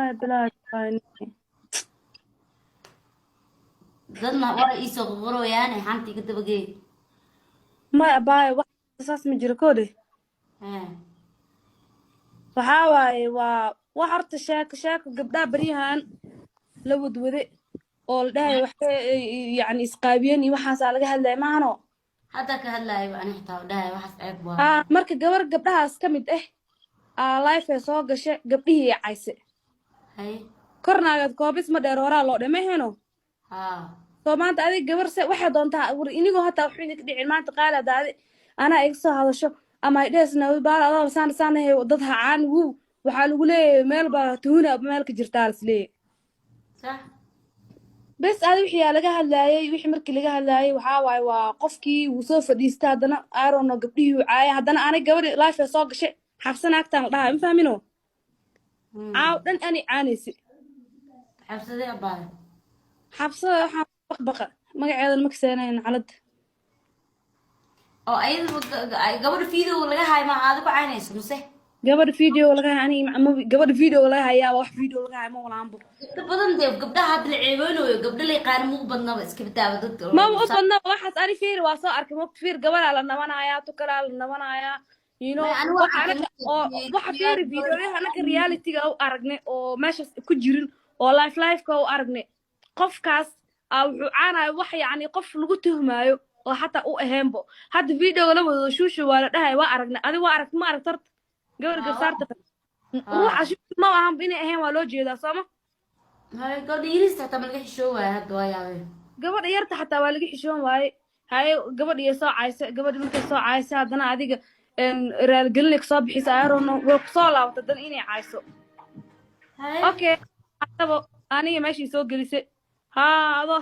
بلا يعني dadna waa ii soo qorayaan xantii ka dabagay ما أباي واحد أساس من جركودي وحاواي وحرت شاك قبدا بريهان لو دوذي oo dhahay wax yani isqaabiyeen iyo waxaas laga hadlay maano hadda ka hadlayo aan xitaa dhahay waxaas ceeb waa marka gabdhahaas kamid life soo gashay gabdhihii cayse hay kornaagad koobis ma dheer horaa loo dhameheno ha soo maanta adiga gabar se waxay doontaa inigoo hataa wuxuu idinka dhicin maanta qaali hadaadi anaa iga soo hadasho ama idheesna baal adoo saanahe dad hacaan wuu waxaa lagu leeyahay meel baa tuhuna meel ka jirtaa lisleeyahy sax bes adi wixii laga hadlaayay wixii markii laga hadlaayay waxaa waaye waa qofkii wuu soo fadhiistay haddana aarono gabdhihii uu caayay haddana aanay gabadhi life soo gashay xabsan agtaan la dhahaa ma fahmino caaw dhan ani caanaysi xabsadee abaa xabsada waxaan baqbaqa magaceedan ma kaseenayn calada oo ayada gabadha video laga hayo ma aad ku caynayso mise gabadha video laga ani gabadha video laga hayaa wax video laga hayaa ma walaanbo inta badan dee gabdhaha hadda la ceebeynayo gabdha la yaqaan ma u badnaba iska bitaaba dadka ma u badna waxaas ani fiir waa soo arkay waqti fiir gabadha la nabanayaa tukalaa la nabanayaa you know waxa fiir videoyaha anaka reality-ga u aragnay oo meeshaas ku jirin oo life-ka u aragnay qofkaas wuxuu caanayo wax yacni qof lagu tuhmaayo oo xataa u ahaynbo hadda videoga la wado shuushu waa la dhahay waa aragnay adiga waa aragti ma aragta horta gabadha garsaarta ruuxa shuushu ma ahan inay ahayn waa loo jeedaa sooma gabadha yirista xataa ma laga xishoo waaye hadda waa yaabay gabadha yarta xataa waa laga xishoon waaye haye gabadha iyo soo caaysa gabadha markay soo caaysa haddana adiga raalgelinay kasoo bixisa ayarono way kusoo laabata dan inay caayso okay hadaba aniga meeshii soo gelisay haa adoo